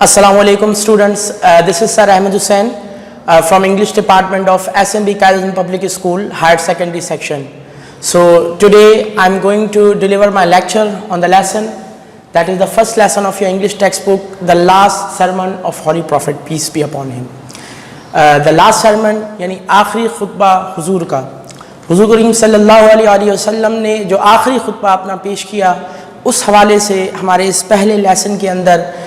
Assalamu alaikum students, this is Sir Ahmed Hussain from English department of SMB Qaidin Public School Higher Secondary section. So today I am going to deliver my lecture on the lesson that is the first lesson of your English textbook, the last sermon of Holy Prophet, peace be upon him. The last sermon यानी आखिरी खुतबा हुजूर का, हुजूर करीम सल्लल्लाहु अलैहि वसल्लम ने जो आखिरी खुतबा अपना पेश किया, उस हवाले से हमारे इस पहले लेसन के अंदर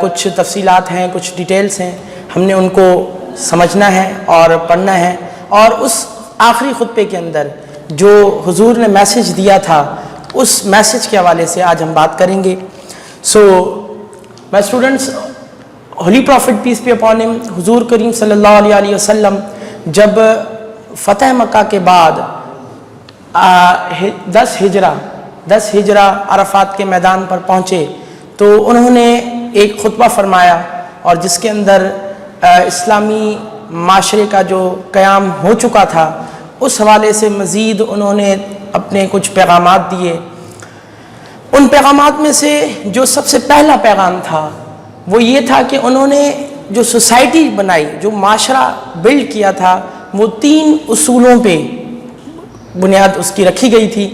कुछ तफसीलात हैं, कुछ डिटेल्स हैं, हमने उनको समझना है और पढ़ना है। और उस आखिरी खुतबे के अंदर जो हुजूर ने मैसेज दिया था, उस मैसेज के हवाले से आज हम बात करेंगे। So my students, holy prophet peace be upon him, हुजूर करीम सल्लल्लाहु अलैहि वसल्लम जब फ़तह मक्का के बाद 10 हिजरा अरफात के मैदान पर पहुँचे तो उन्होंने एक खुतबा फरमाया और जिसके अंदर इस्लामी माशरे का जो क़याम हो चुका था उस हवाले से मज़ीद उन्होंने अपने कुछ पैगामात दिए। उन पैगामात में से जो सबसे पहला पैगाम था वो ये था कि उन्होंने जो सोसाइटी बनाई, जो माशरा बिल्ड किया था, वो 3 उसूलों पे बुनियाद उसकी रखी गई थी।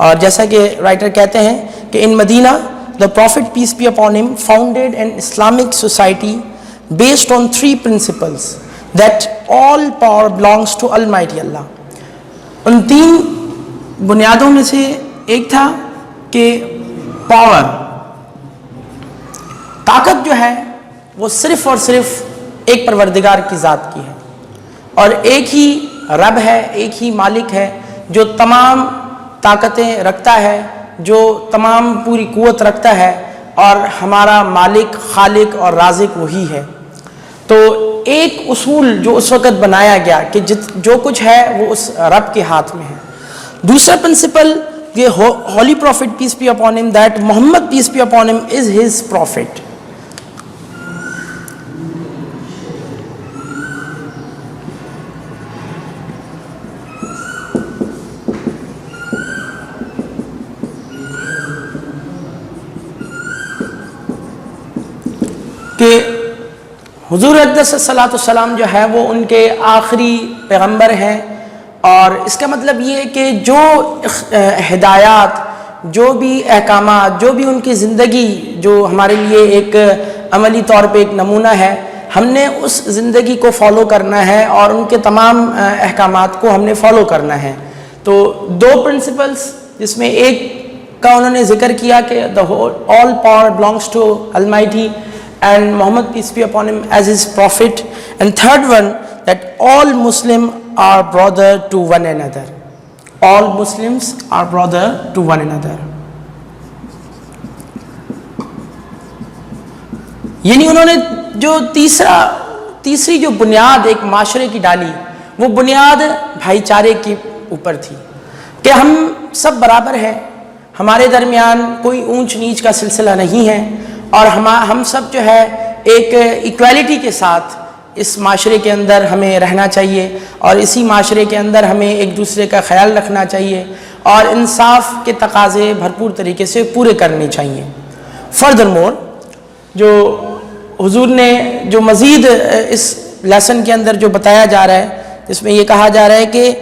और जैसा कि राइटर कहते हैं कि in Medina the Prophet peace be upon him founded an Islamic society based on 3 principles that all power belongs to Almighty Allah. उन 3 बुनियादों में से एक था कि पावर, ताकत जो है वो सिर्फ़ और सिर्फ एक परवरदिगार की ज़ात की है और एक ही रब है, एक ही मालिक है जो तमाम ताकतें रखता है, जो तमाम पूरी कुव्वत रखता है और हमारा मालिक, खालिक और राज़िक वही है। तो एक उसूल जो उस वक़्त बनाया गया कि जो कुछ है वो उस रब के हाथ में है। दूसरा प्रिंसिपल ये holy prophet peace be upon him, that Muhammad peace be upon him is his prophet. कि हुजूर अलैहिस्सलाम जो है वो उनके आखिरी पैगंबर हैं और इसका मतलब ये है कि जो हिदायत, जो भी अहकामात, जो भी उनकी ज़िंदगी जो हमारे लिए एक अमली तौर पे एक नमूना है, हमने उस ज़िंदगी को फॉलो करना है और उनके तमाम अहकामात को हमने फॉलो करना है। तो 2 प्रिंसिपल्स जिसमें एक का उन्होंने ज़िक्र किया कि the all power belongs to Almighty and Muhammad peace be upon him as his prophet, and third one that all Muslims are brother to one another. All Muslims are brother to one another. यानी उन्होंने जो तीसरी जो बुनियाद एक माशरे की डाली वो बुनियाद भाईचारे के ऊपर थी कि हम सब बराबर हैं, हमारे दरमियान कोई ऊंच नीच का सिलसिला नहीं है और हम सब जो है एक इक्वालिटी के साथ इस माशरे के अंदर हमें रहना चाहिए और इसी माशरे के अंदर हमें एक दूसरे का ख्याल रखना चाहिए और इंसाफ के तकाज़े भरपूर तरीके से पूरे करने चाहिए। फर्दरमोर जो हुजूर ने जो मज़ीद इस लेसन के अंदर जो बताया जा रहा है, जिसमें ये कहा जा रहा है कि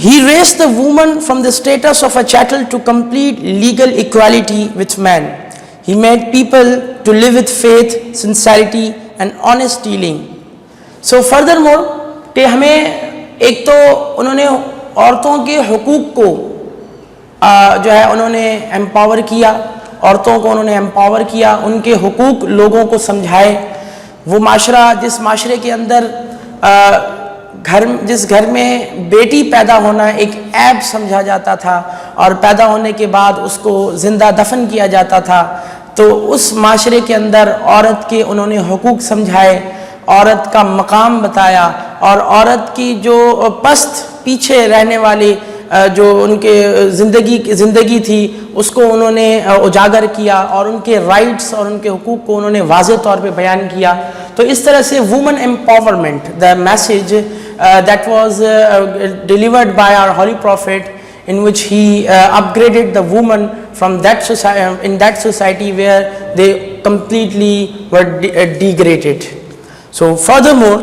He raised the woman from the status of a chattel to complete legal equality with man. He made people to live with faith, sincerity and honest dealing. So furthermore कि हमें एक तो उन्होंने औरतों के हुकूक को जो है उन्होंने एम्पावर किया, औरतों को उन्होंने एम्पावर किया, उनके हुकूक लोगों को समझाए। वो माशरा जिस माशरे के अंदर जिस घर में बेटी पैदा होना एक ऐब समझा जाता था और पैदा होने के बाद उसको ज़िंदा दफन किया जाता था, तो उस माशरे के अंदर औरत के उन्होंने हुकूक समझाए, औरत का मकाम बताया और औरत की जो पस्त पीछे रहने वाली जो उनके ज़िंदगी थी उसको उन्होंने उजागर किया और उनके राइट्स और उनके हुकूक को उन्होंने वाज़े तौर पे बयान किया। तो इस तरह से women empowerment, the message that was delivered by our Holy Prophet, in which he upgraded the woman from that society, in that society where they completely were degraded. So furthermore,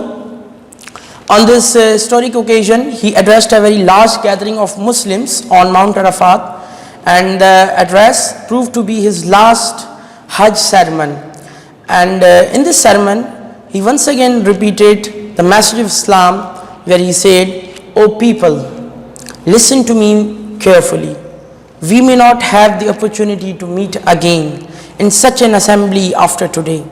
on this historic occasion, he addressed a very large gathering of Muslims on Mount Arafat, and the address proved to be his last Hajj sermon. And in this sermon, he once again repeated the message of Islam, where he said, "O people, listen to me carefully. We may not have the opportunity to meet again in such an assembly after today."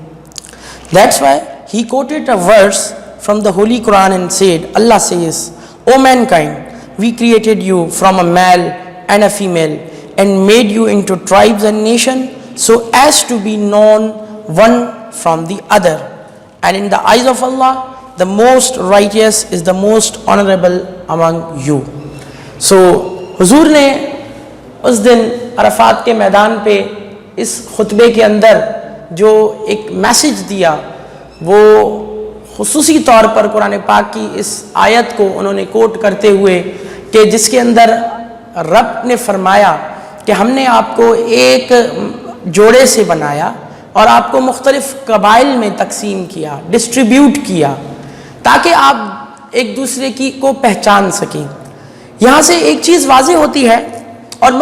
That's why he quoted a verse from the Holy Quran and said, Allah says, "O mankind, we created you from a male and a female and made you into tribes and nations so as to be known one from the other. And in the eyes of Allah, the most righteous is the most honorable among you." So हुजूर ने उस दिन अरफात के मैदान पे इस खुतबे के अंदर जो एक मैसेज दिया, वो खुसूसी तौर पर कुरान पाक की इस आयत को उन्होंने कोट करते हुए कि जिसके अंदर रब ने फरमाया कि हमने आपको एक जोड़े से बनाया और आपको मुख्तलिफ कबाइल में तकसीम किया, डिस्ट्रीब्यूट किया, ताकि आप एक दूसरे की को पहचान सकें। यहाँ से एक चीज़ वाज़ेह होती है, और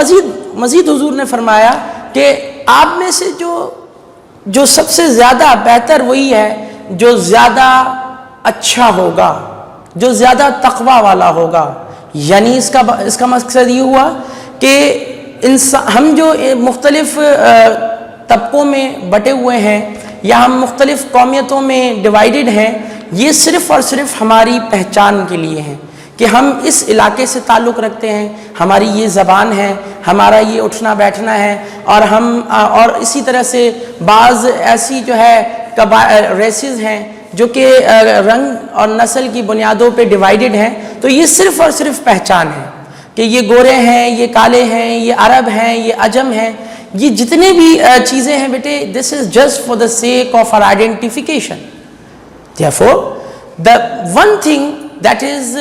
मज़ीद हुजूर ने फरमाया कि आप में से जो सबसे ज़्यादा बेहतर वही है जो ज़्यादा अच्छा होगा, जो ज़्यादा तक़वा वाला होगा। यानी इसका मकसद ये हुआ कि हम जो मुख्तलिफ़ तबकों में बटे हुए हैं या हम मुख्तलिफ़ कौमियतों में डिवाइडेड हैं, ये सिर्फ़ और सिर्फ हमारी पहचान के लिए हैं कि हम इस इलाके से ताल्लुक़ रखते हैं, हमारी ये ज़बान है, हमारा ये उठना बैठना है, और इसी तरह से बाज़ ऐसी जो है रेसेस हैं जो कि रंग और नस्ल की बुनियादों पे डिवाइडेड हैं। तो ये सिर्फ़ और सिर्फ पहचान है कि ये गोरे हैं, ये काले हैं, ये अरब हैं, ये अजम हैं, ये जितने भी चीज़ें हैं बेटे, this is just for the sake of our identification. Therefore, the one thing that is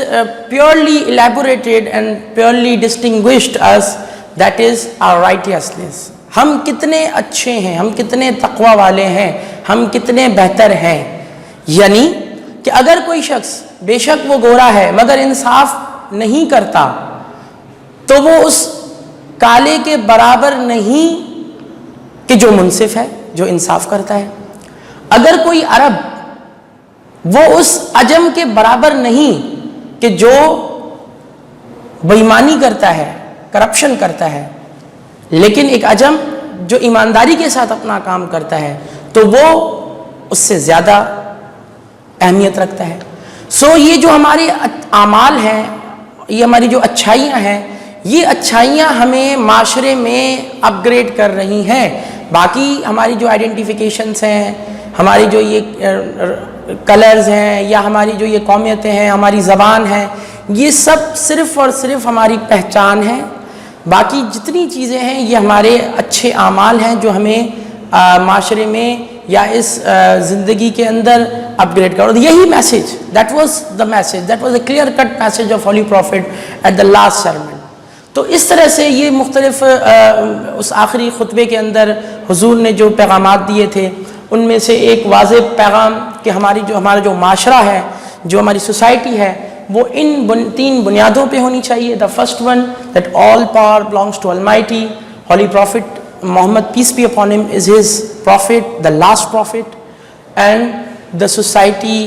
purely elaborated and purely distinguished us, that is our righteousness. हम कितने अच्छे हैं, हम कितने तक़वा वाले हैं, हम कितने बेहतर हैं। यानी कि अगर कोई शख्स बेशक वो गोरा है मगर इंसाफ नहीं करता, तो वो उस काले के बराबर नहीं कि जो मुनसिफ है, जो इंसाफ करता है। अगर कोई अरब, वो उस अजम के बराबर नहीं कि जो बेईमानी करता है, करप्शन करता है। लेकिन एक अजम जो ईमानदारी के साथ अपना काम करता है, तो वो उससे ज़्यादा अहमियत रखता है। सो ये जो हमारे आमाल हैं, ये हमारी जो अच्छाइयाँ हैं, ये अच्छाइयाँ हमें माशरे में अपग्रेड कर रही हैं। बाकी हमारी जो आइडेंटिफिकेशंस हैं, हमारी जो ये कलर्स हैं, या हमारी जो ये कौमियतें हैं, हमारी ज़बान है, ये सब सिर्फ़ और सिर्फ हमारी पहचान है। बाकी जितनी चीज़ें हैं ये हमारे अच्छे आमाल हैं जो हमें माशरे में या इस ज़िंदगी के अंदर अपग्रेड करो। यही message, that was the message, that was the clear cut message of holy prophet at the last sermon। तो इस तरह से ये मुख्तलिफ उस आखिरी खुतबे के अंदर हुजूर ने जो पैगामात दिए थे, उनमें से एक वाज़ेह पैगाम कि हमारा जो माशरा है, जो हमारी सोसाइटी है, वो इन तीन बुनियादों पे होनी चाहिए। The first one, that all power belongs to Almighty, holy prophet Muhammad, peace be upon him, is his prophet, the last prophet, and the society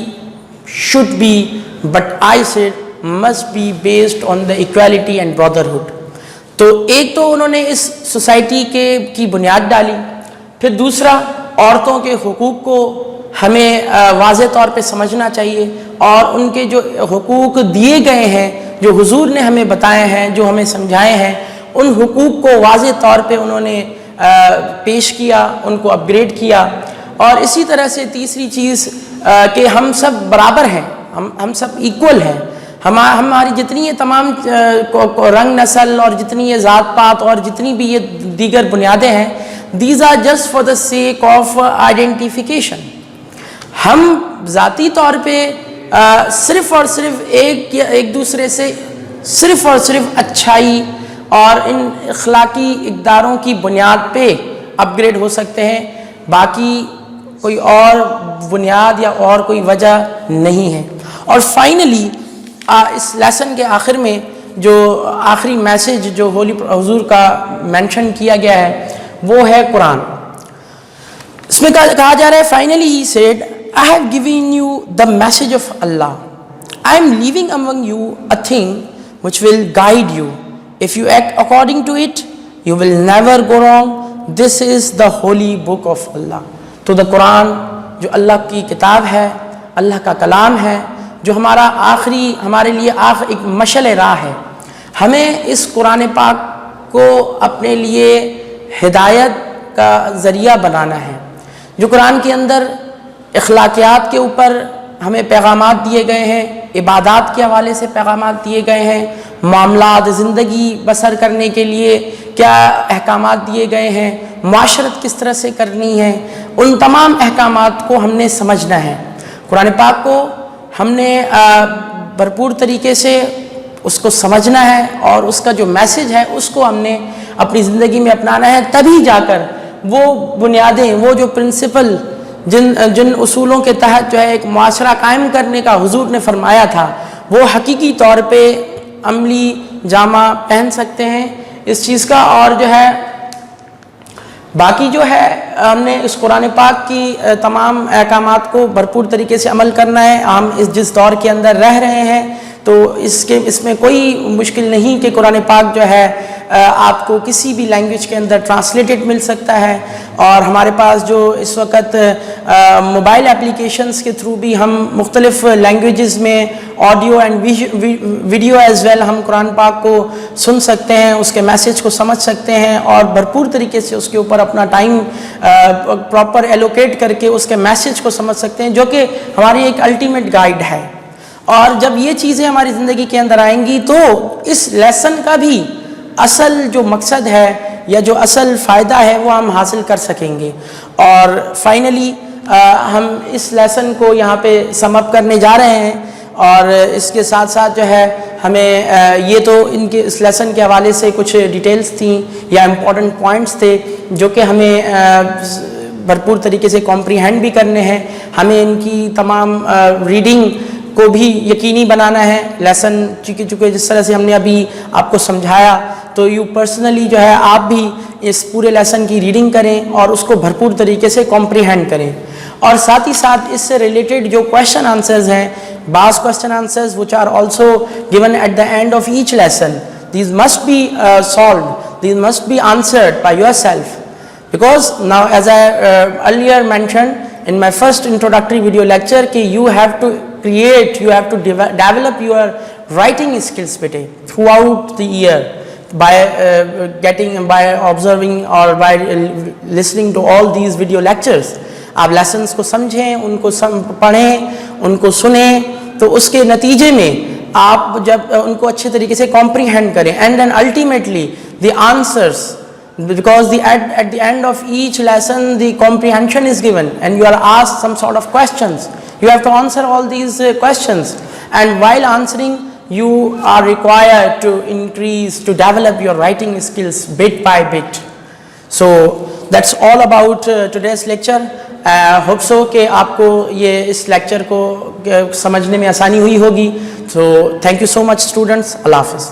should be, but I said must be based on the equality and brotherhood। तो एक तो उन्होंने इस society की बुनियाद डाली, फिर दूसरा औरतों के हुकूक को हमें वाज़ेह तौर पे समझना चाहिए, और उनके जो हुकूक दिए गए हैं, जो हुजूर ने हमें बताए हैं, जो हमें समझाए हैं, उन हुकूक को वाज़ेह तौर पे उन्होंने पेश किया, उनको अपग्रेड किया। और इसी तरह से तीसरी चीज़ कि हम सब बराबर हैं, हम सब इक्वल हैं। हमारी जितनी ये तमाम रंग नस्ल और जितनी ये ज़ात पात और जितनी भी ये दीगर बुनियादें हैं, these are just for the sake of identification. हम ज़ाती तौर पे सिर्फ़ और सिर्फ एक दूसरे से सिर्फ़ और सिर्फ अच्छाई और इन अखलाकी इक़दारों की बुनियाद पे अपग्रेड हो सकते हैं। باقی کوئی اور بنیاد یا اور کوئی وجہ نہیں ہے. اور فائنلی اس لیسن کے آخر میں جو آخری میسج جو ہولی حضور کا مینشن کیا گیا ہے وہ ہے قرآن. اس میں کہا جا رہا ہے finally he said I have given you the message of Allah. I am leaving among you a thing which will guide you. If you act according to it, you will never go wrong. This is the holy book of Allah. تو the قرآن جو اللہ کی کتاب ہے, اللہ کا کلام ہے, جو ہمارے لیے ایک مشعل راہ ہے. ہمیں اس قرآن پاک کو اپنے لیے ہدایت کا ذریعہ بنانا ہے. جو قرآن کے اندر اخلاقیات کے اوپر ہمیں پیغامات دیے گئے ہیں, عبادات کے حوالے سے پیغامات دیے گئے ہیں, معاملات زندگی بسر کرنے کے لیے کیا احکامات دیے گئے ہیں, معاشرت کس طرح سے کرنی ہے, ان تمام احکامات کو ہم نے سمجھنا ہے. قرآن پاک کو ہم نے بھرپور طریقے سے اس کو سمجھنا ہے اور اس کا جو میسج ہے اس کو ہم نے اپنی زندگی میں اپنانا ہے. تبھی جا کر وہ بنیادیں, وہ جو پرنسپل جن اصولوں کے تحت جو ہے ایک معاشرہ قائم کرنے کا حضور نے فرمایا تھا, وہ حقیقی طور پہ عملی جامہ پہن سکتے ہیں اس چیز کا. اور جو ہے باقی جو ہے ہم نے اس قرآن پاک کی تمام احکامات کو بھرپور طریقے سے عمل کرنا ہے. ہم جس دور کے اندر رہ رہے ہیں تو اس میں کوئی مشکل نہیں کہ قرآن پاک جو ہے آپ کو کسی بھی لینگویج کے اندر ٹرانسلیٹڈ مل سکتا ہے. اور ہمارے پاس جو اس وقت موبائل اپلیکیشنز کے تھرو بھی ہم مختلف لینگویجز میں audio and video as well ہم قرآن پاک کو سن سکتے ہیں, اس کے میسج کو سمجھ سکتے ہیں اور بھرپور طریقے سے اس کے اوپر اپنا ٹائم پراپر ایلوکیٹ کر کے اس کے میسج کو سمجھ سکتے ہیں, جو کہ ہماری ایک الٹیمیٹ گائیڈ ہے. اور جب یہ چیزیں ہماری زندگی کے اندر آئیں گی تو اس لیسن کا بھی اصل جو مقصد ہے یا جو اصل فائدہ ہے وہ ہم حاصل کر سکیں گے. اور فائنلی ہم اس لیسن کو یہاں پہ سم اپ کرنے جا رہے ہیں. اور اس کے ساتھ ساتھ جو ہے ہمیں یہ تو ان کے اس لیسن کے حوالے سے کچھ ڈیٹیلز تھیں یا امپورٹنٹ پوائنٹس تھے جو کہ ہمیں بھرپور طریقے سے کمپریہینڈ بھی کرنے ہیں. ہمیں ان کی تمام ریڈنگ کو بھی یقینی بنانا ہے. لیسن چونکہ جس طرح سے ہم نے ابھی آپ کو سمجھایا تو یو پرسنلی جو ہے آپ بھی اس پورے لیسن کی ریڈنگ کریں اور اس کو بھرپور طریقے سے کمپریہینڈ کریں. اور ساتھ ہی ساتھ اس سے ریلیٹڈ جو کویشچن آنسرز ہیں, بعض question answers which are also given at the end of each lesson, these must be solved, these must be answered by yourself. Because now, as I earlier mentioned in my first introductory video lecture, कि you have to create, you have to develop your writing skills bete throughout the year by by observing or by listening to all these video lectures. آپ lessons کو سمجھیں, ان کو پڑھیں, ان کو سنیں, تو اس کے نتیجے میں آپ جب ان کو اچھے طریقے سے کمپریہینڈ کریں and then ultimately the answers, because at the end of each lesson the comprehension is given and you are asked some sort of questions. You have to answer all these questions, and while answering you are required to increase, to develop your writing skills bit by bit. So that's all about today's lecture. Hope so کہ آپ کو یہ اس lecture کو سمجھنے میں آسانی ہوئی ہوگی. تو thank you so much students. اللہ حافظ.